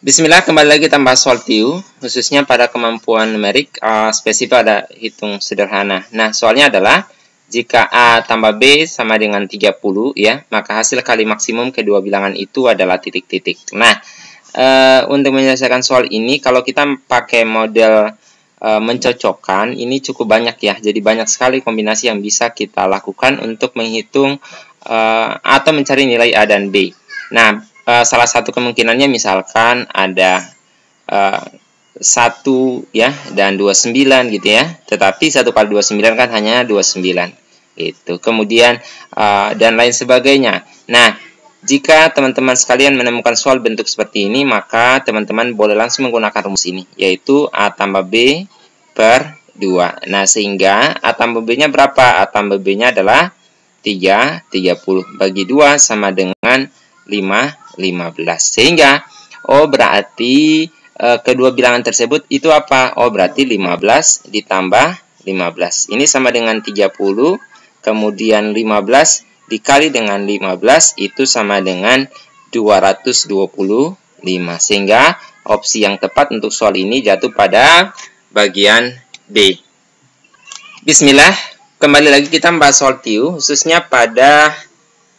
Bismillah, kembali lagi kita bahas soal TIU, khususnya pada kemampuan numerik, spesifik ada hitung sederhana. Nah, soalnya adalah, jika A tambah B sama dengan 30, ya, maka hasil kali maksimum kedua bilangan itu adalah titik-titik. Nah, untuk menyelesaikan soal ini, kalau kita pakai model mencocokkan, ini cukup banyak ya. Jadi banyak sekali kombinasi yang bisa kita lakukan untuk menghitung atau mencari nilai A dan B. Nah, salah satu kemungkinannya misalkan ada 1 ya dan 29 gitu ya. Tetapi 1 kali 29 kan hanya 29. Itu. Kemudian dan lain sebagainya. Nah, jika teman-teman sekalian menemukan soal bentuk seperti ini, maka teman-teman boleh langsung menggunakan rumus ini, yaitu A tambah B per 2. Nah, sehingga A tambah B-nya berapa? A tambah B-nya adalah 30. Bagi 2 sama dengan 15. Sehingga berarti kedua bilangan tersebut itu apa? Berarti 15 ditambah 15. Ini sama dengan 30, kemudian 15 dikali dengan 15 itu sama dengan 225. Sehingga opsi yang tepat untuk soal ini jatuh pada bagian B. Bismillah, kembali lagi kita membahas soal TIU, khususnya pada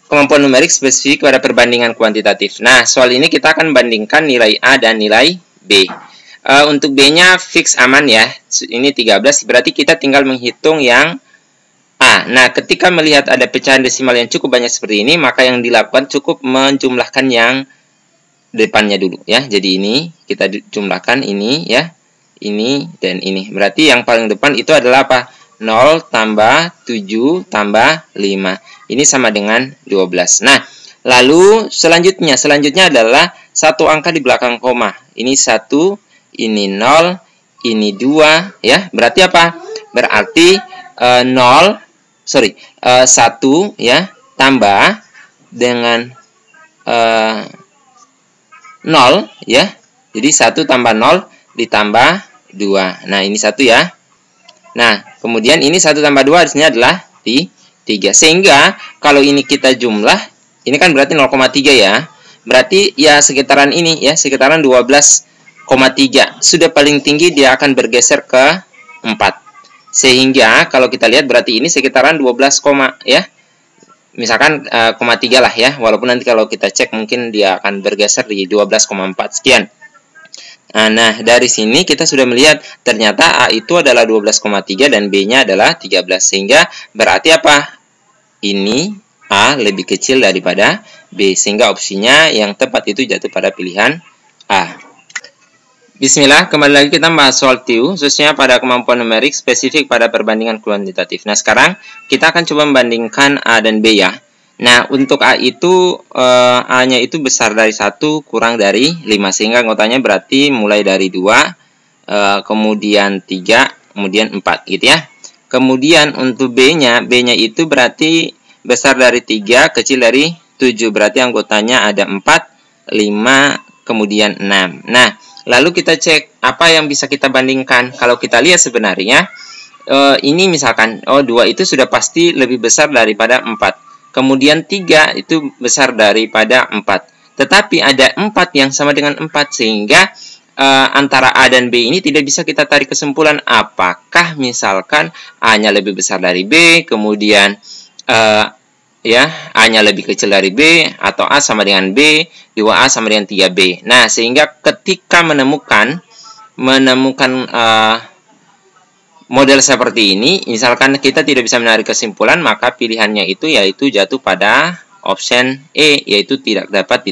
kemampuan numerik spesifik pada perbandingan kuantitatif. Nah, soal ini kita akan bandingkan nilai A dan nilai B. Untuk B-nya fix aman ya. Ini 13, berarti kita tinggal menghitung yang A. Nah, ketika melihat ada pecahan desimal yang cukup banyak seperti ini, maka yang dilakukan cukup menjumlahkan yang depannya dulu ya. Jadi ini kita jumlahkan ini ya. Ini dan ini. Berarti yang paling depan itu adalah apa? 0 tambah 7 tambah 5. Ini sama dengan 12. Nah, lalu selanjutnya adalah satu angka di belakang koma. Ini 1, ini 0, ini 2 ya. Berarti apa? Berarti 1 ya tambah dengan 0 ya. Jadi 1 tambah 0 ditambah 2. Nah, ini 1 ya. Nah, kemudian ini 1 tambah 2 di sini adalah 3. Sehingga kalau ini kita jumlah, ini kan berarti 0,3 ya. Berarti ya sekitaran ini ya, sekitaran 12,3. Sudah paling tinggi dia akan bergeser ke 4. Sehingga kalau kita lihat berarti ini sekitaran 12, ya. Misalkan 0,3 lah ya. Walaupun nanti kalau kita cek mungkin dia akan bergeser di 12,4 sekian. Nah, dari sini kita sudah melihat ternyata A itu adalah 12,3 dan B-nya adalah 13. Sehingga berarti apa? Ini A lebih kecil daripada B. Sehingga opsinya yang tepat itu jatuh pada pilihan A. Bismillah, kembali lagi kita bahas soal TIU, khususnya pada kemampuan numerik spesifik pada perbandingan kuantitatif. Nah, sekarang kita akan coba membandingkan A dan B ya. Nah, untuk A itu, A-nya itu besar dari 1, kurang dari 5. Sehingga anggotanya berarti mulai dari 2, kemudian 3, kemudian 4 gitu ya. Kemudian untuk B-nya itu berarti besar dari 3, kecil dari 7. Berarti anggotanya ada 4, 5, kemudian 6. Nah, lalu kita cek apa yang bisa kita bandingkan. Kalau kita lihat sebenarnya, ini misalkan, 2 itu sudah pasti lebih besar daripada 4. Kemudian 3 itu besar daripada 4. Tetapi ada 4 yang sama dengan 4. Sehingga antara A dan B ini tidak bisa kita tarik kesimpulan apakah misalkan A-nya lebih besar dari B, kemudian A-nya lebih kecil dari B, atau A sama dengan B, 2A sama dengan 3B. Nah, sehingga ketika menemukan model seperti ini, misalkan kita tidak bisa menarik kesimpulan, maka pilihannya itu yaitu jatuh pada option E, yaitu tidak dapat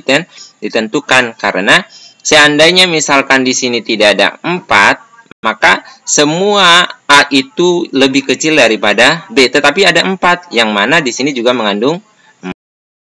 ditentukan. Karena seandainya misalkan di sini tidak ada 4, maka semua A itu lebih kecil daripada B. Tetapi ada 4, yang mana di sini juga mengandung